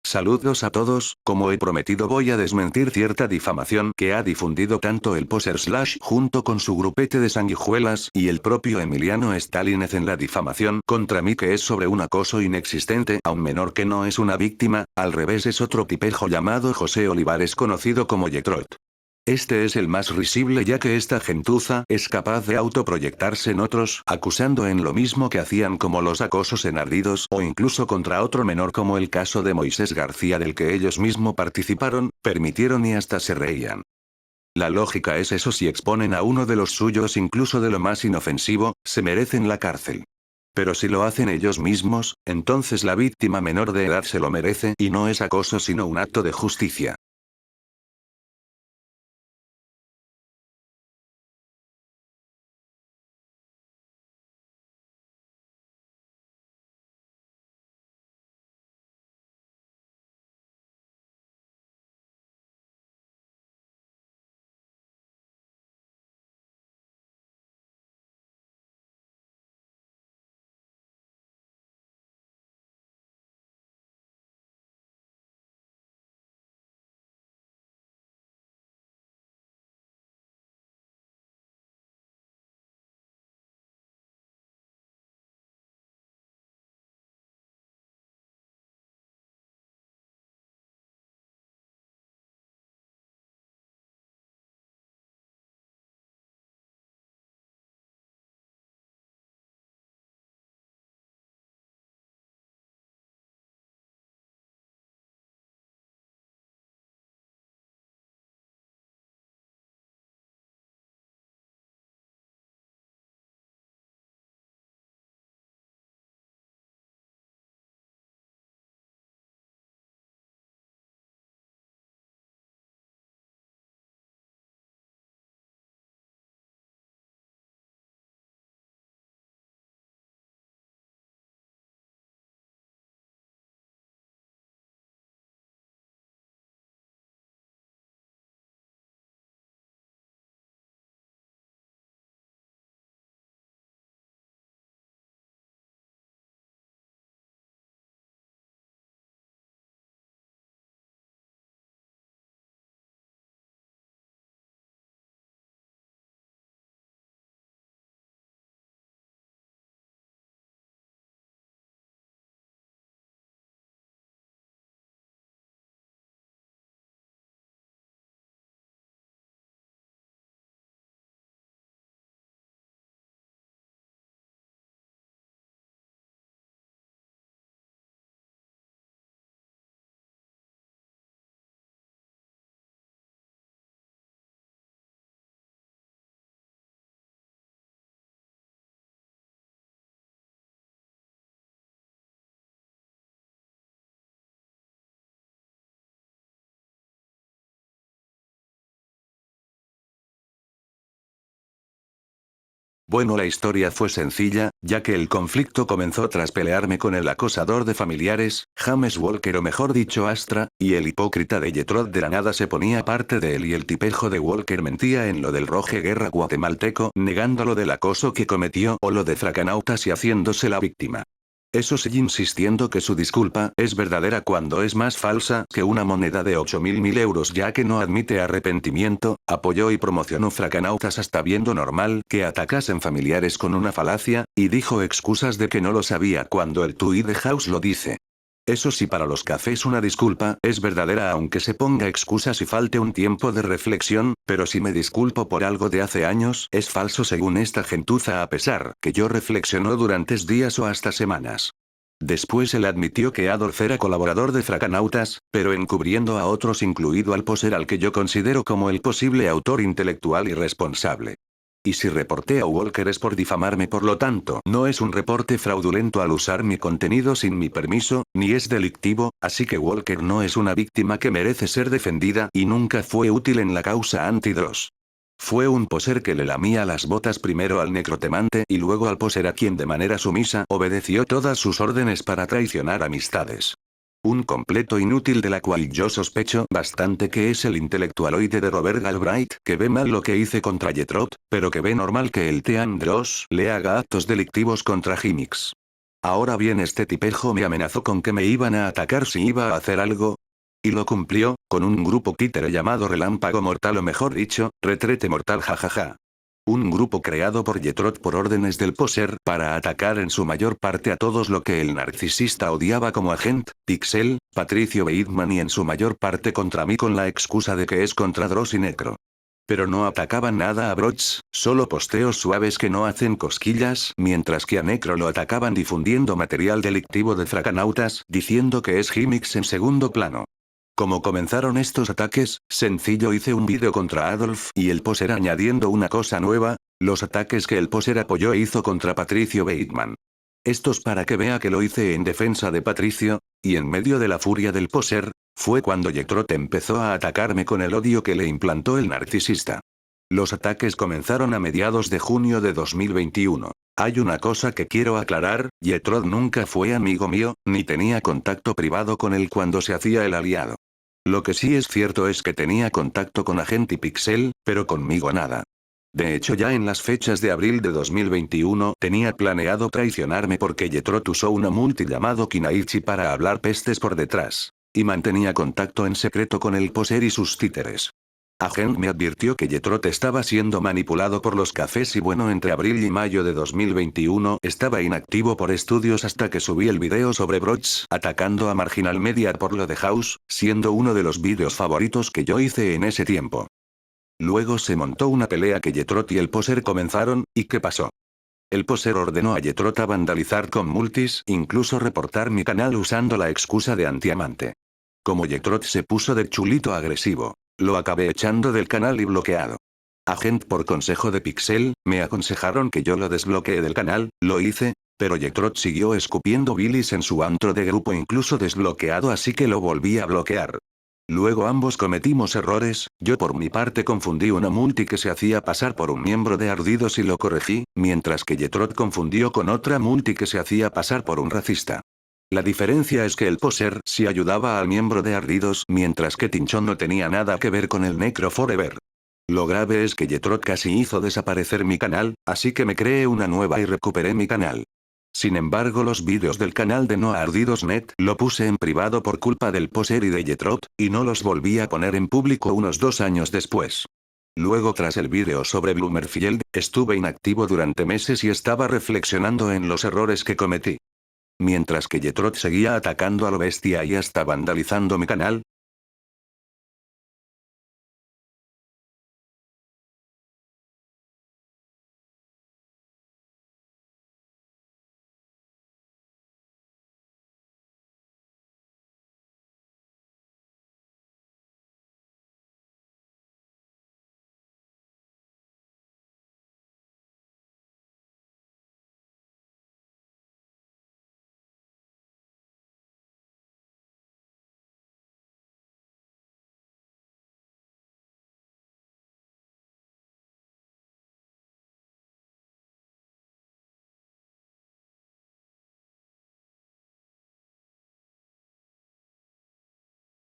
Saludos a todos, como he prometido voy a desmentir cierta difamación que ha difundido tanto el poser Slash junto con su grupete de sanguijuelas y el propio Emiliano Stalínez en la difamación contra mí, que es sobre un acoso inexistente a un menor que no es una víctima, al revés es otro tipejo llamado José Olivares conocido como Yetrot. Este es el más risible, ya que esta gentuza es capaz de autoproyectarse en otros, acusando en lo mismo que hacían como los acosos enardidos o incluso contra otro menor, como el caso de Moisés García del que ellos mismos participaron, permitieron y hasta se reían. La lógica es eso: si exponen a uno de los suyos incluso de lo más inofensivo, se merecen la cárcel. Pero si lo hacen ellos mismos, entonces la víctima menor de edad se lo merece y no es acoso sino un acto de justicia. Bueno, la historia fue sencilla, ya que el conflicto comenzó tras pelearme con el acosador de familiares, James Walker, o mejor dicho Astra, y el hipócrita de Yetrot de la nada se ponía parte de él y el tipejo de Walker mentía en lo del Roge Guerra guatemalteco, negando lo del acoso que cometió o lo de Fracanautas y haciéndose la víctima. Eso sí, insistiendo que su disculpa es verdadera cuando es más falsa que una moneda de 8.000 euros, ya que no admite arrepentimiento, apoyó y promocionó Fracanautas hasta viendo normal que atacasen familiares con una falacia, y dijo excusas de que no lo sabía cuando el tuit de House lo dice. Eso sí, para los cafés una disculpa es verdadera aunque se ponga excusas y falte un tiempo de reflexión, pero si me disculpo por algo de hace años, es falso según esta gentuza, a pesar que yo reflexionó durante días o hasta semanas. Después él admitió que Adolf era colaborador de Fracanautas, pero encubriendo a otros, incluido al poser al que yo considero como el posible autor intelectual y responsable. Y si reporté a Walker es por difamarme, por lo tanto no es un reporte fraudulento al usar mi contenido sin mi permiso, ni es delictivo, así que Walker no es una víctima que merece ser defendida y nunca fue útil en la causa antidrogas. Fue un poser que le lamía las botas primero al necrotemante y luego al poser, a quien de manera sumisa obedeció todas sus órdenes para traicionar amistades. Un completo inútil de la cual yo sospecho bastante que es el intelectualoide de Robert Galbraith, que ve mal lo que hice contra Yetrot, pero que ve normal que el Team Dross le haga actos delictivos contra Gimmicks. Ahora bien, este tipejo me amenazó con que me iban a atacar si iba a hacer algo. Y lo cumplió, con un grupo títere llamado Relámpago Mortal, o mejor dicho, Retrete Mortal, jajaja. Un grupo creado por Yetrot por órdenes del Poser para atacar en su mayor parte a todos lo que el narcisista odiaba, como Agent, Pixel, Patricio Bateman, y en su mayor parte contra mí con la excusa de que es contra Dross y Necro. Pero no atacaban nada a Broch, solo posteos suaves que no hacen cosquillas, mientras que a Necro lo atacaban difundiendo material delictivo de fracanautas, diciendo que es gimmicks en segundo plano. Como comenzaron estos ataques, sencillo hice un vídeo contra Adolf y el Poser añadiendo una cosa nueva, los ataques que el Poser apoyó e hizo contra Patricio Bateman. Estos para que vea que lo hice en defensa de Patricio, y en medio de la furia del Poser, fue cuando Yetrot empezó a atacarme con el odio que le implantó el narcisista. Los ataques comenzaron a mediados de junio de 2021. Hay una cosa que quiero aclarar, Yetrot nunca fue amigo mío, ni tenía contacto privado con él cuando se hacía el aliado. Lo que sí es cierto es que tenía contacto con Agent y Pixel, pero conmigo nada. De hecho, ya en las fechas de abril de 2021 tenía planeado traicionarme porque Yetrot usó una multi llamado Kinaichi para hablar pestes por detrás. Y mantenía contacto en secreto con el Poser y sus títeres. Agent me advirtió que Yetrot estaba siendo manipulado por los cafés y bueno, entre abril y mayo de 2021 estaba inactivo por estudios hasta que subí el video sobre Broch atacando a Marginal Media por lo de House, siendo uno de los vídeos favoritos que yo hice en ese tiempo. Luego se montó una pelea que Yetrot y el Poser comenzaron, ¿y qué pasó? El Poser ordenó a Yetrot a vandalizar con multis, incluso reportar mi canal usando la excusa de antiamante. Como Yetrot se puso de chulito agresivo, lo acabé echando del canal y bloqueado. Agent, por consejo de Pixel, me aconsejaron que yo lo desbloqueé del canal, lo hice, pero Yetrot siguió escupiendo bilis en su antro de grupo incluso desbloqueado, así que lo volví a bloquear. Luego ambos cometimos errores, yo por mi parte confundí una multi que se hacía pasar por un miembro de Ardidos y lo corregí, mientras que Yetrot confundió con otra multi que se hacía pasar por un racista. La diferencia es que el Poser sí ayudaba al miembro de Ardidos, mientras que Tinchón no tenía nada que ver con el Necro Forever. Lo grave es que Yetrot casi hizo desaparecer mi canal, así que me creé una nueva y recuperé mi canal. Sin embargo, los vídeos del canal de No Ardidos Net lo puse en privado por culpa del Poser y de Yetrot, y no los volví a poner en público unos 2 años después. Luego, tras el vídeo sobre Bloomerfield, estuve inactivo durante meses y estaba reflexionando en los errores que cometí. Mientras que Yetrot seguía atacando a lo bestia y hasta vandalizando mi canal,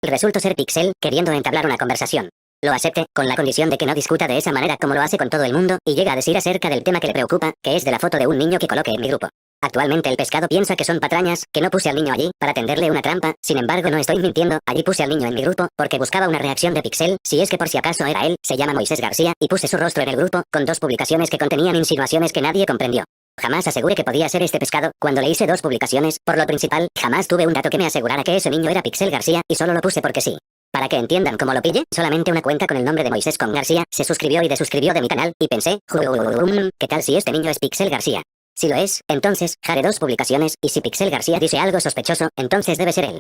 Resultó ser Pixel, queriendo entablar una conversación. Lo acepte, con la condición de que no discuta de esa manera como lo hace con todo el mundo, y llega a decir acerca del tema que le preocupa, que es de la foto de un niño que coloque en mi grupo. Actualmente el pescado piensa que son patrañas, que no puse al niño allí, para tenderle una trampa, sin embargo no estoy mintiendo, allí puse al niño en mi grupo, porque buscaba una reacción de Pixel, si es que por si acaso era él, se llama Moisés García, y puse su rostro en el grupo, con 2 publicaciones que contenían insinuaciones que nadie comprendió. Jamás aseguré que podía ser este pescado, cuando le hice 2 publicaciones, por lo principal, jamás tuve un dato que me asegurara que ese niño era Pixel García, y solo lo puse porque sí. Para que entiendan cómo lo pille, solamente una cuenta con el nombre de Moisés con García se suscribió y desuscribió de mi canal, y pensé, ¿qué tal si este niño es Pixel García? Si lo es, entonces, haré 2 publicaciones, y si Pixel García dice algo sospechoso, entonces debe ser él.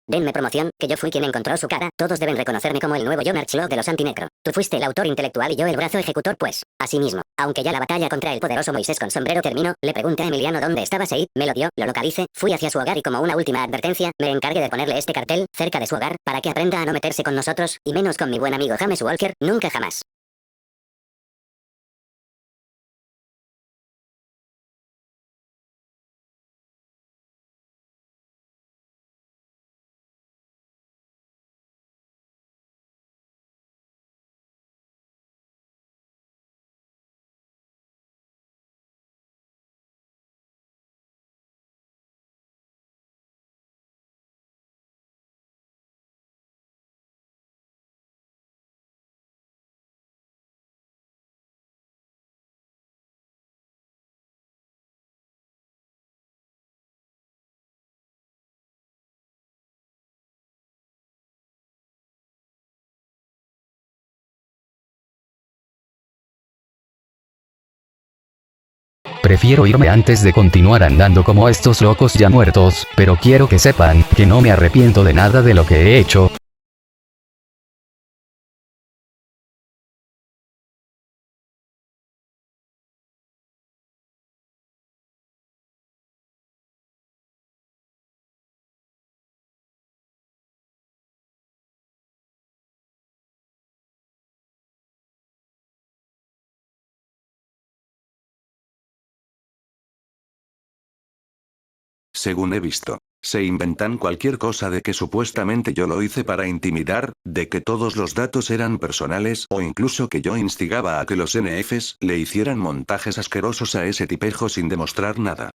Denme promoción, que yo fui quien encontró su cara, todos deben reconocerme como el nuevo yo Merchlove de los Antinecro. Tú fuiste el autor intelectual y yo el brazo ejecutor pues. Asimismo, aunque ya la batalla contra el poderoso Moisés con sombrero terminó, le pregunté a Emiliano dónde estaba Seid, me lo dio, lo localicé, fui hacia su hogar y como una última advertencia, me encargué de ponerle este cartel, cerca de su hogar, para que aprenda a no meterse con nosotros, y menos con mi buen amigo James Walker, nunca jamás. Prefiero irme antes de continuar andando como estos locos ya muertos, pero quiero que sepan que no me arrepiento de nada de lo que he hecho. Según he visto, se inventan cualquier cosa de que supuestamente yo lo hice para intimidar, de que todos los datos eran personales o incluso que yo instigaba a que los NFs le hicieran montajes asquerosos a ese tipejo sin demostrar nada.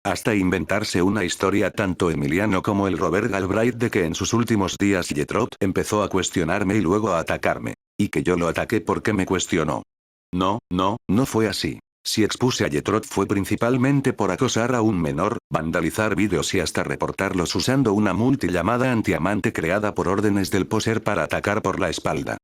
Hasta inventarse una historia tanto Emiliano como el Robert Galbraith de que en sus últimos días Yetrot empezó a cuestionarme y luego a atacarme. Y que yo lo ataqué porque me cuestionó. No fue así. Si expuse a Yetrot fue principalmente por acosar a un menor, vandalizar vídeos y hasta reportarlos usando una multillamada antiamante creada por órdenes del poser para atacar por la espalda.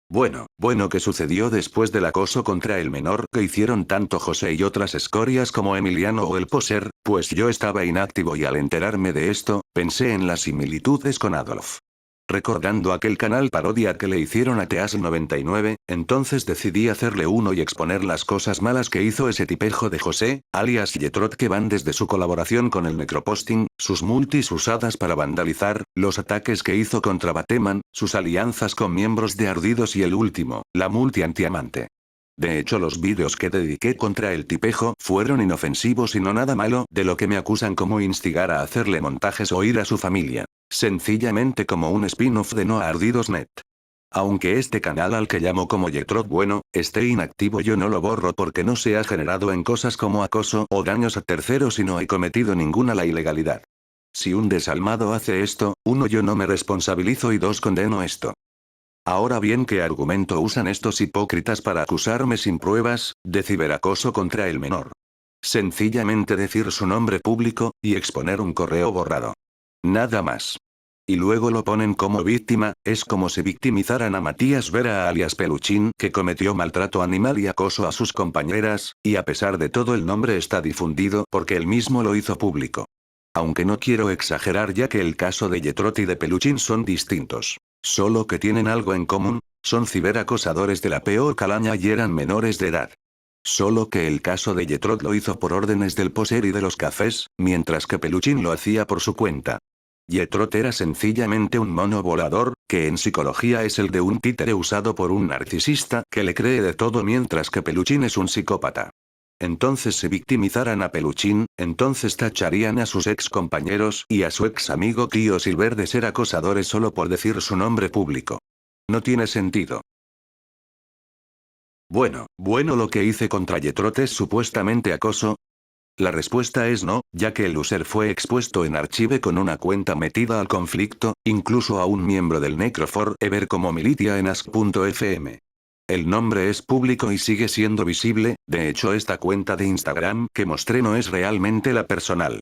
Bueno, ¿qué sucedió después del acoso contra el menor que hicieron tanto José y otras escorias como Emiliano o el poser? Pues yo estaba inactivo y al enterarme de esto, pensé en las similitudes con Adolf. Recordando aquel canal parodia que le hicieron a Teas99, entonces decidí hacerle uno y exponer las cosas malas que hizo ese tipejo de José, alias Yetrot, que van desde su colaboración con el necroposting, sus multis usadas para vandalizar, los ataques que hizo contra Bateman, sus alianzas con miembros de Ardidos y el último, la multi antiamante. De hecho los vídeos que dediqué contra el tipejo fueron inofensivos y no nada malo de lo que me acusan como instigar a hacerle montajes o ir a su familia. Sencillamente como un spin-off de No Ardidos.net. Aunque este canal al que llamo como Yetrot bueno, esté inactivo yo no lo borro porque no se ha generado en cosas como acoso o daños a terceros y no he cometido ninguna la ilegalidad. Si un desalmado hace esto, 1 yo no me responsabilizo y 2 condeno esto. Ahora bien, ¿qué argumento usan estos hipócritas para acusarme sin pruebas, de ciberacoso contra el menor? Sencillamente decir su nombre público, y exponer un correo borrado. Nada más. Y luego lo ponen como víctima, es como si victimizaran a Matías Vera alias Peluchín, que cometió maltrato animal y acoso a sus compañeras, y a pesar de todo el nombre está difundido porque él mismo lo hizo público. Aunque no quiero exagerar ya que el caso de Yetrot y de Peluchín son distintos. Solo que tienen algo en común, son ciberacosadores de la peor calaña y eran menores de edad. Solo que el caso de Yetrot lo hizo por órdenes del poser y de los cafés, mientras que Peluchín lo hacía por su cuenta. Yetrot era sencillamente un mono volador, que en psicología es el de un títere usado por un narcisista que le cree de todo mientras que Peluchín es un psicópata. Entonces si victimizaran a Peluchín, entonces tacharían a sus ex compañeros y a su ex amigo Tío Silver de ser acosadores solo por decir su nombre público. No tiene sentido. Bueno, lo que hice contra Yetrot es supuestamente acoso. La respuesta es no, ya que el user fue expuesto en Archive con una cuenta metida al conflicto, incluso a un miembro del Necro4Ever como militia en ask.fm. El nombre es público y sigue siendo visible, de hecho esta cuenta de Instagram que mostré no es realmente la personal.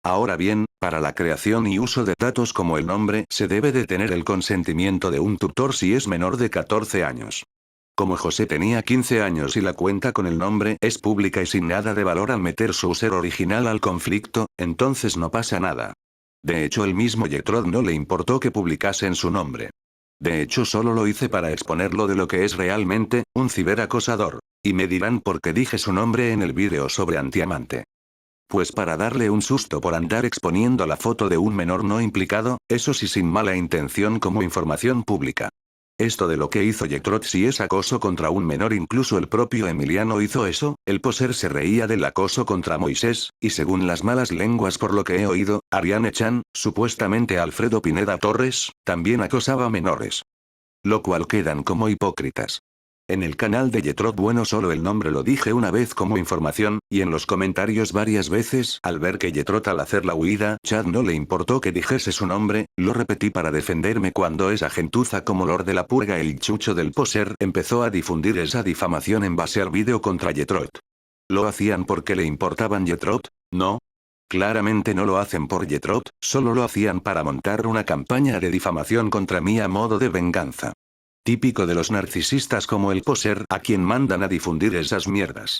Ahora bien, para la creación y uso de datos como el nombre se debe de tener el consentimiento de un tutor si es menor de 14 años. Como José tenía 15 años y la cuenta con el nombre es pública y sin nada de valor al meter su user original al conflicto, entonces no pasa nada. De hecho, el mismo Yetrod no le importó que publicasen su nombre. De hecho, solo lo hice para exponerlo de lo que es realmente, un ciberacosador. Y me dirán por qué dije su nombre en el vídeo sobre Antiamante. Pues para darle un susto por andar exponiendo la foto de un menor no implicado, eso sí sin mala intención como información pública. Esto de lo que hizo Yetrod si es acoso contra un menor, incluso el propio Emiliano hizo eso, el poser se reía del acoso contra Moisés, y según las malas lenguas por lo que he oído, Ariane Chan, supuestamente Alfredo Pineda Torres, también acosaba a menores. Lo cual quedan como hipócritas. En el canal de Yetrod, bueno, solo el nombre lo dije una vez como información, y en los comentarios varias veces, al ver que Yetrod al hacer la huida, Chad no le importó que dijese su nombre, lo repetí para defenderme cuando esa gentuza como Lord de la Purga, el chucho del poser, empezó a difundir esa difamación en base al vídeo contra Yetrod. ¿Lo hacían porque le importaban Yetrod? No. Claramente no lo hacen por Yetrod, solo lo hacían para montar una campaña de difamación contra mí a modo de venganza. Típico de los narcisistas como el poser, a quien mandan a difundir esas mierdas.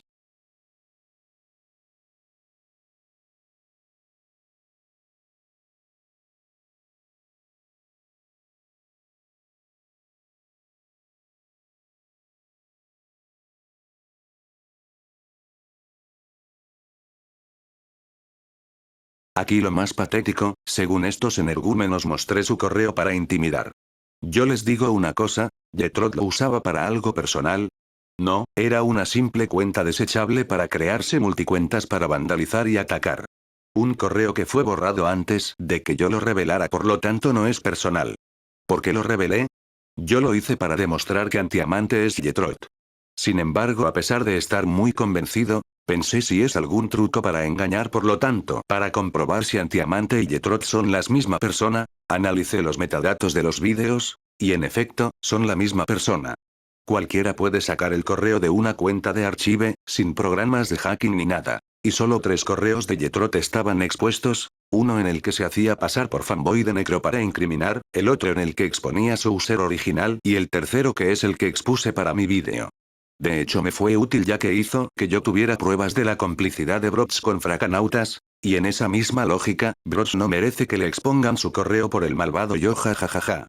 Aquí lo más patético, según estos energúmenos mostré su correo para intimidar. Yo les digo una cosa, Yetrod lo usaba para algo personal. No, era una simple cuenta desechable para crearse multicuentas para vandalizar y atacar. Un correo que fue borrado antes de que yo lo revelara, por lo tanto no es personal. ¿Por qué lo revelé? Yo lo hice para demostrar que Antiamante es Yetrod. Sin embargo, a pesar de estar muy convencido, pensé si es algún truco para engañar, por lo tanto, para comprobar si Antiamante y Yetrod son la misma persona, analicé los metadatos de los vídeos, y en efecto, son la misma persona. Cualquiera puede sacar el correo de una cuenta de archive, sin programas de hacking ni nada. Y solo 3 correos de Yetrod estaban expuestos, uno en el que se hacía pasar por fanboy de Necro para incriminar, el otro en el que exponía su user original y el tercero que es el que expuse para mi vídeo. De hecho me fue útil ya que hizo que yo tuviera pruebas de la complicidad de Brox con Fracanautas, y en esa misma lógica, Brox no merece que le expongan su correo por el malvado yo, jajajaja.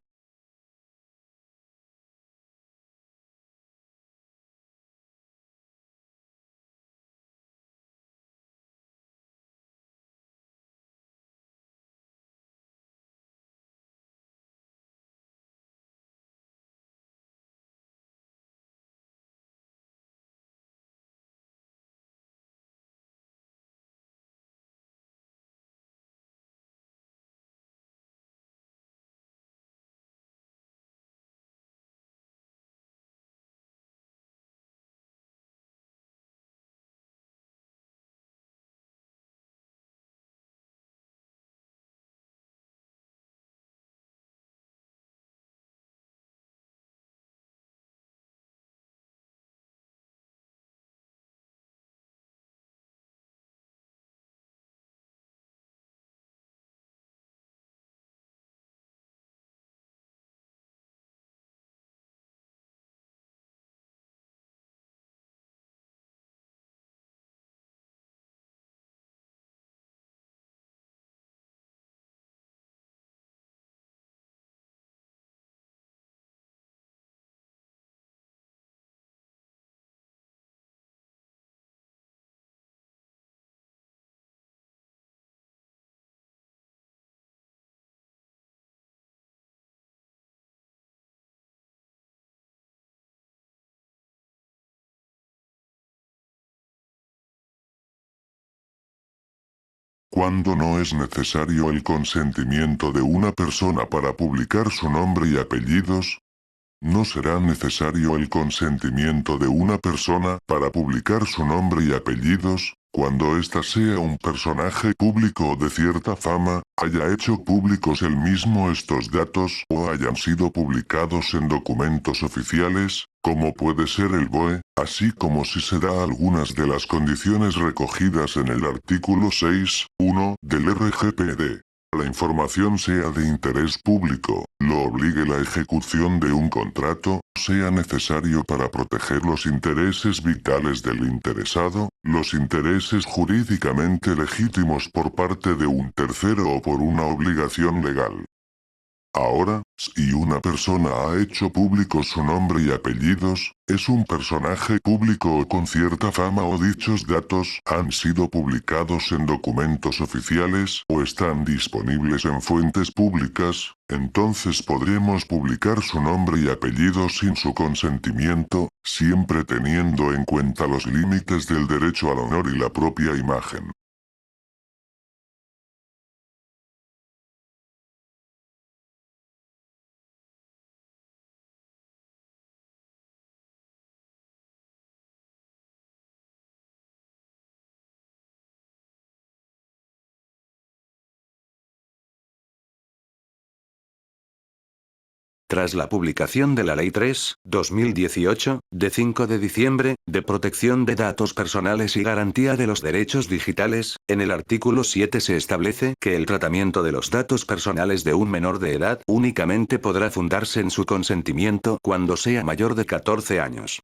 Cuando no es necesario el consentimiento de una persona para publicar su nombre y apellidos, no será necesario el consentimiento de una persona para publicar su nombre y apellidos, cuando ésta sea un personaje público de cierta fama, haya hecho públicos él mismo estos datos o hayan sido publicados en documentos oficiales, como puede ser el BOE, así como si se da algunas de las condiciones recogidas en el artículo 6.1 del RGPD. La información sea de interés público, lo obligue la ejecución de un contrato, sea necesario para proteger los intereses vitales del interesado, los intereses jurídicamente legítimos por parte de un tercero o por una obligación legal. Ahora, si una persona ha hecho público su nombre y apellidos, es un personaje público o con cierta fama o dichos datos han sido publicados en documentos oficiales o están disponibles en fuentes públicas, entonces podremos publicar su nombre y apellido sin su consentimiento, siempre teniendo en cuenta los límites del derecho al honor y la propia imagen. Tras la publicación de la Ley 3/2018, de 5 de diciembre, de protección de datos personales y garantía de los derechos digitales, en el artículo 7 se establece que el tratamiento de los datos personales de un menor de edad únicamente podrá fundarse en su consentimiento cuando sea mayor de 14 años.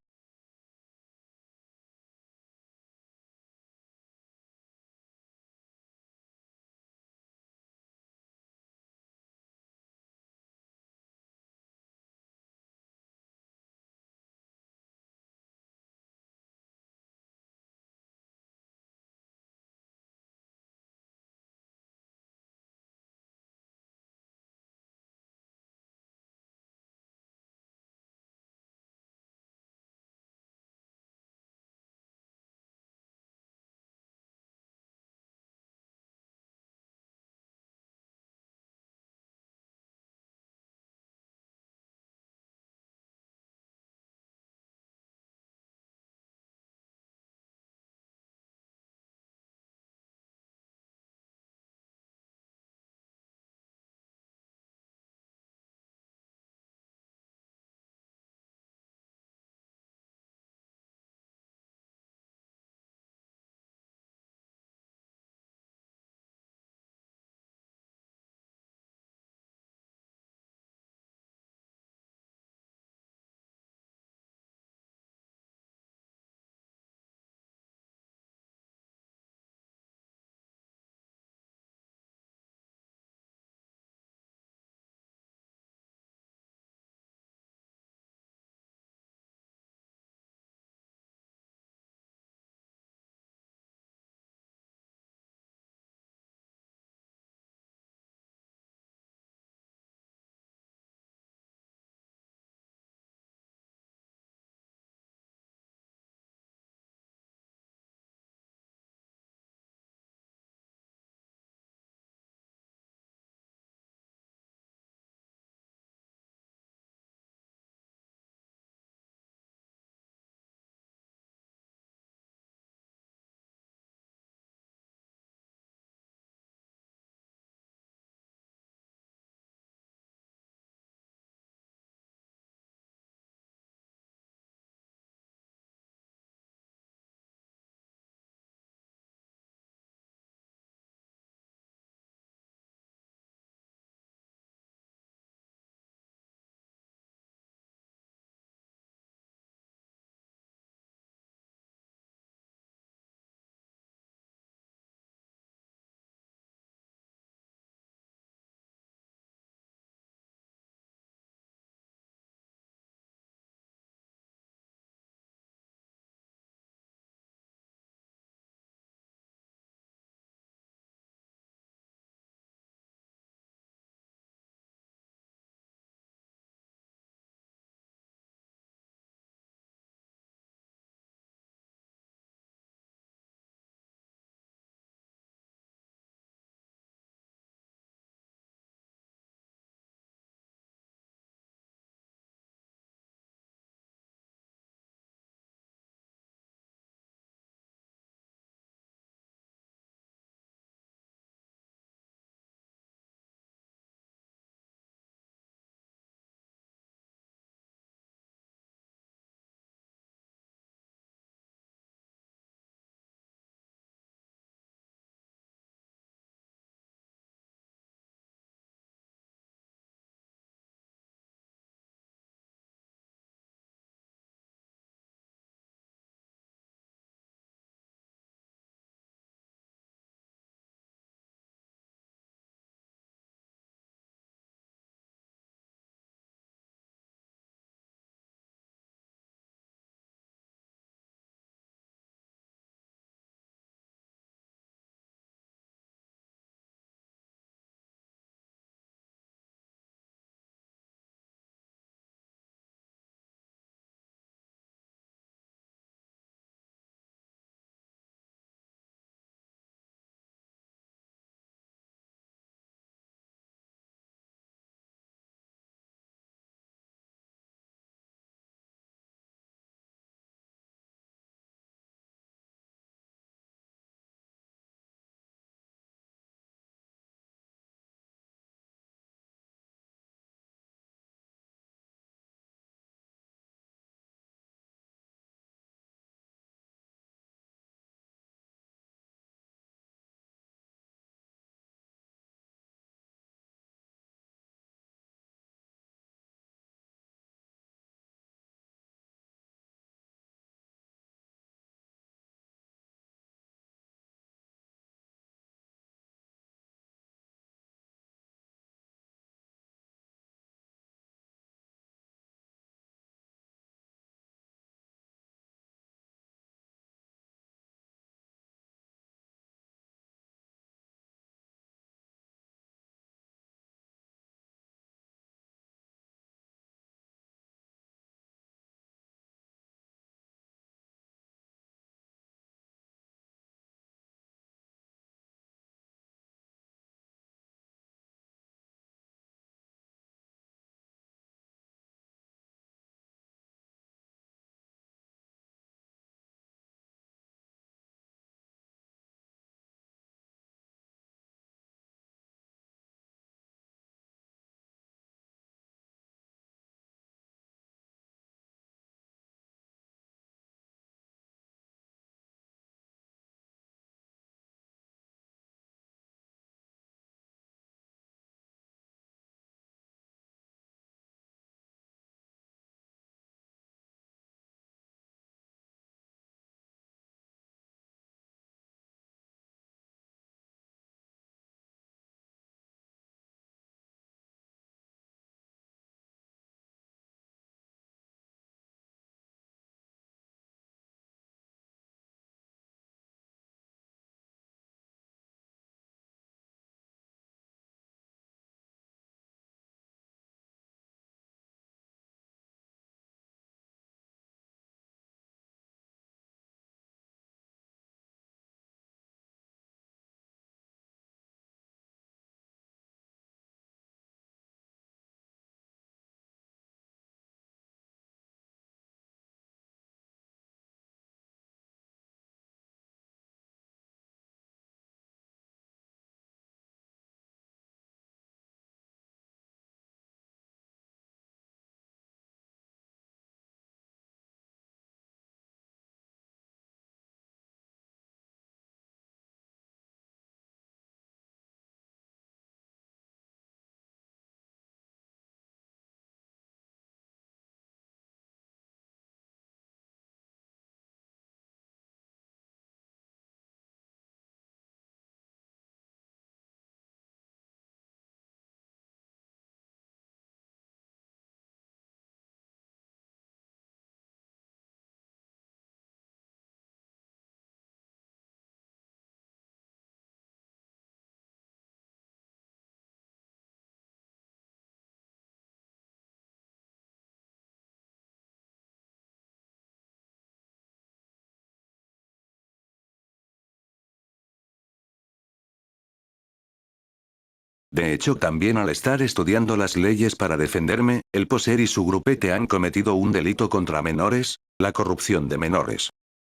De hecho, también al estar estudiando las leyes para defenderme, el Poser y su grupete han cometido un delito contra menores, la corrupción de menores.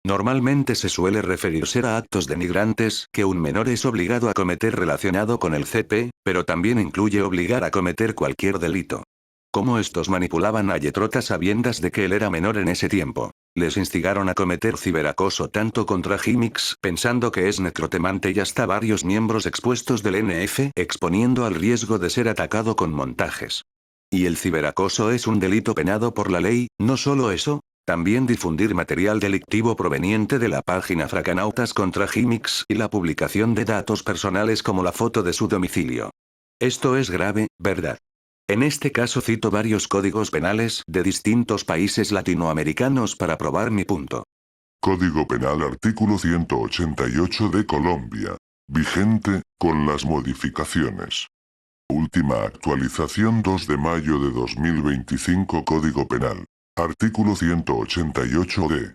Normalmente se suele referirse a actos denigrantes que un menor es obligado a cometer relacionado con el CP, pero también incluye obligar a cometer cualquier delito. Como estos manipulaban a Yetrot a sabiendas de que él era menor en ese tiempo. Les instigaron a cometer ciberacoso tanto contra Jimix pensando que es necrotemante y hasta varios miembros expuestos del NF exponiendo al riesgo de ser atacado con montajes. Y el ciberacoso es un delito penado por la ley, no solo eso, también difundir material delictivo proveniente de la página Fracanautas contra Jimix y la publicación de datos personales como la foto de su domicilio. Esto es grave, ¿verdad? En este caso cito varios códigos penales de distintos países latinoamericanos para probar mi punto. Código Penal artículo 188 de Colombia. Vigente, con las modificaciones. Última actualización 2 de mayo de 2025 Código Penal. Artículo 188 de.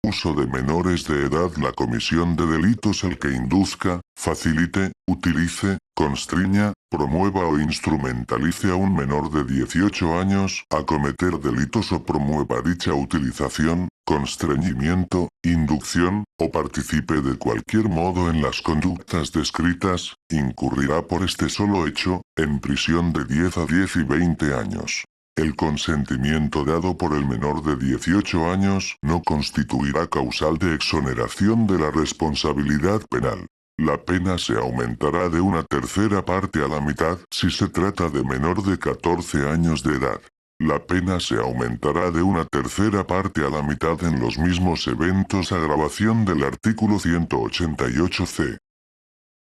Uso de menores de edad. La comisión de delitos el que induzca, facilite, utilice, constriña, promueva o instrumentalice a un menor de 18 años a cometer delitos o promueva dicha utilización, constreñimiento, inducción, o participe de cualquier modo en las conductas descritas, incurrirá por este solo hecho, en prisión de 10 a 10 y 20 años. El consentimiento dado por el menor de 18 años no constituirá causal de exoneración de la responsabilidad penal. La pena se aumentará de una tercera parte a la mitad si se trata de menor de 14 años de edad. La pena se aumentará de una tercera parte a la mitad en los mismos eventos. Agravación del artículo 188c.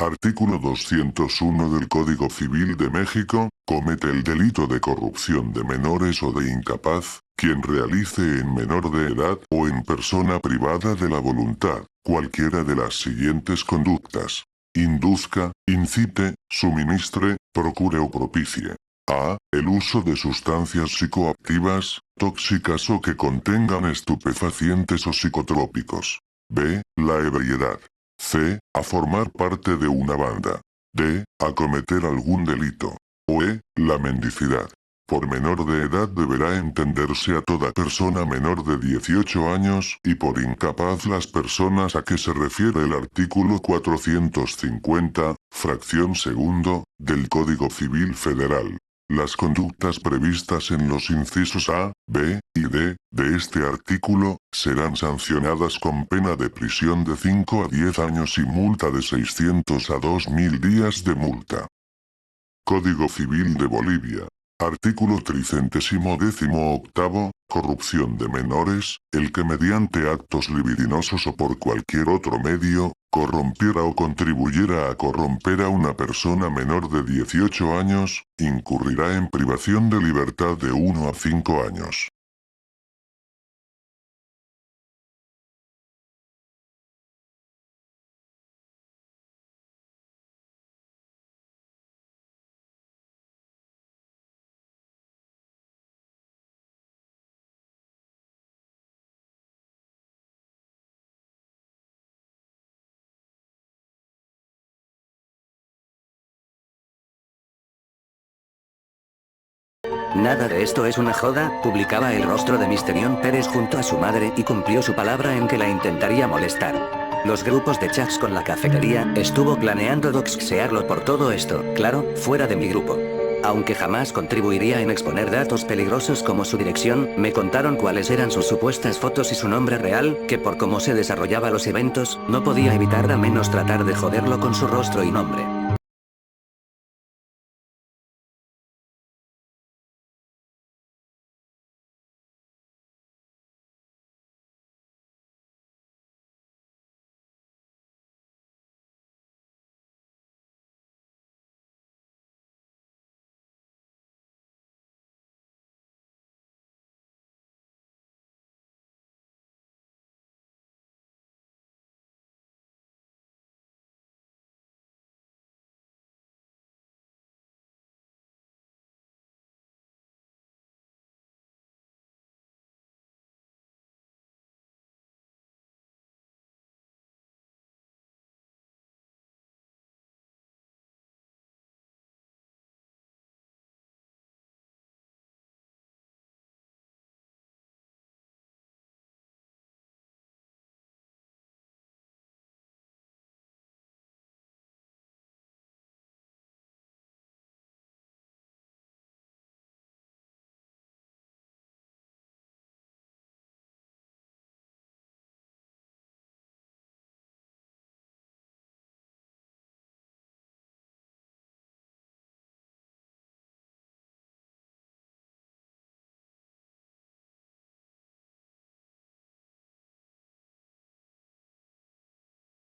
Artículo 201 del Código Civil de México, comete el delito de corrupción de menores o de incapaz, quien realice en menor de edad o en persona privada de la voluntad, cualquiera de las siguientes conductas. Induzca, incite, suministre, procure o propicie. A. El uso de sustancias psicoactivas, tóxicas o que contengan estupefacientes o psicotrópicos. B. La ebriedad. C. A formar parte de una banda. D. A cometer algún delito. O E. La mendicidad. Por menor de edad deberá entenderse a toda persona menor de 18 años y por incapaz las personas a que se refiere el artículo 450, fracción segundo, del Código Civil Federal. Las conductas previstas en los incisos A, B y D de este artículo serán sancionadas con pena de prisión de 5 a 10 años y multa de 600 a 2.000 días de multa. Código Civil de Bolivia. Artículo 318. Corrupción de menores, el que mediante actos libidinosos o por cualquier otro medio, corrompiera o contribuyera a corromper a una persona menor de 18 años, incurrirá en privación de libertad de 1 a 5 años. Nada de esto es una joda, publicaba el rostro de Misterión Pérez junto a su madre y cumplió su palabra en que la intentaría molestar. Los grupos de chats con la cafetería, estuvo planeando doxearlo por todo esto, claro, fuera de mi grupo. Aunque jamás contribuiría en exponer datos peligrosos como su dirección, me contaron cuáles eran sus supuestas fotos y su nombre real, que por cómo se desarrollaba los eventos, no podía evitar a menos tratar de joderlo con su rostro y nombre.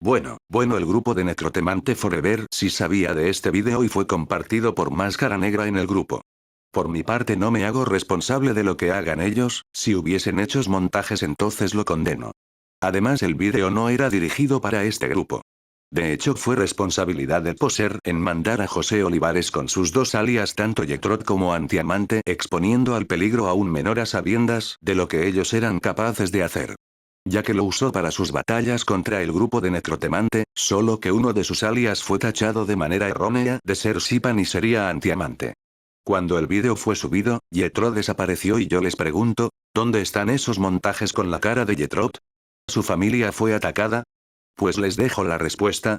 Bueno, el grupo de Necrotemante Forever sí sabía de este vídeo y fue compartido por Máscara Negra en el grupo. Por mi parte no me hago responsable de lo que hagan ellos, si hubiesen hecho montajes entonces lo condeno. Además el vídeo no era dirigido para este grupo. De hecho fue responsabilidad del poser en mandar a José Olivares con sus dos alias tanto Yetrot como Antiamante exponiendo al peligro a un menor a sabiendas de lo que ellos eran capaces de hacer. Ya que lo usó para sus batallas contra el grupo de Necrotemante, solo que uno de sus alias fue tachado de manera errónea de ser Sipan y sería Antiamante. Cuando el vídeo fue subido, Yetrot desapareció y yo les pregunto, ¿dónde están esos montajes con la cara de Yetrot? ¿Su familia fue atacada? Pues les dejo la respuesta,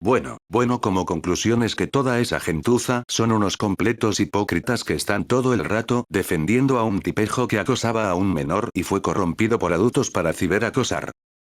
Bueno, como conclusión es que toda esa gentuza son unos completos hipócritas que están todo el rato defendiendo a un tipejo que acosaba a un menor y fue corrompido por adultos para ciberacosar.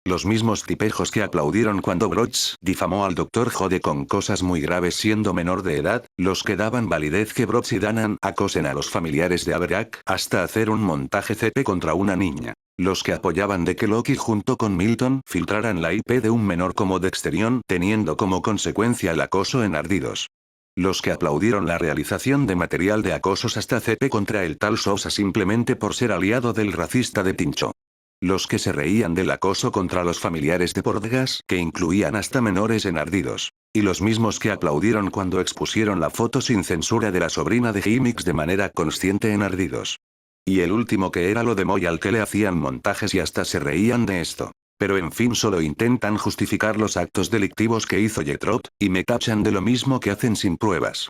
Los mismos tipejos que aplaudieron cuando Broch difamó al Dr. Jode con cosas muy graves siendo menor de edad, los que daban validez que Broch y Danan acosen a los familiares de Averak hasta hacer un montaje CP contra una niña. Los que apoyaban de que Loki junto con Milton filtraran la IP de un menor como Dexterion teniendo como consecuencia el acoso en Ardidos. Los que aplaudieron la realización de material de acosos hasta CP contra el tal Sosa simplemente por ser aliado del racista de Tincho. Los que se reían del acoso contra los familiares de Pordegas que incluían hasta menores en Ardidos. Y los mismos que aplaudieron cuando expusieron la foto sin censura de la sobrina de Himix de manera consciente en Ardidos. Y el último que era lo de Moy al que le hacían montajes y hasta se reían de esto. Pero en fin solo intentan justificar los actos delictivos que hizo Jetrot, y me tachan de lo mismo que hacen sin pruebas.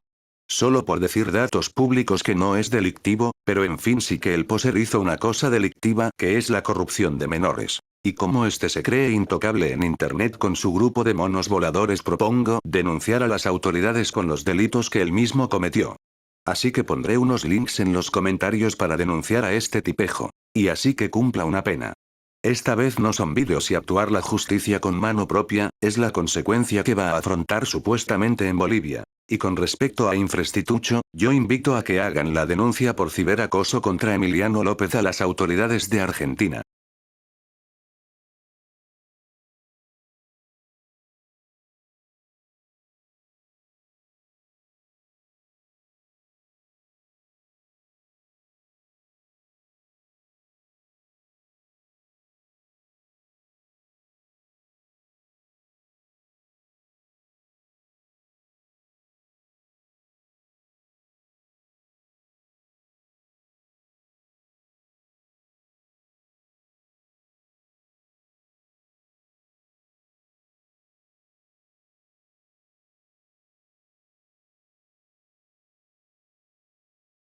Solo por decir datos públicos que no es delictivo, pero en fin sí que el poser hizo una cosa delictiva que es la corrupción de menores. Y como este se cree intocable en internet con su grupo de monos voladores propongo denunciar a las autoridades con los delitos que él mismo cometió. Así que pondré unos links en los comentarios para denunciar a este tipejo. Y así que cumpla una pena. Esta vez no son vídeos y actuar la justicia con mano propia, es la consecuencia que va a afrontar supuestamente en Bolivia. Y con respecto a Infrastitucho, yo invito a que hagan la denuncia por ciberacoso contra Emiliano López a las autoridades de Argentina.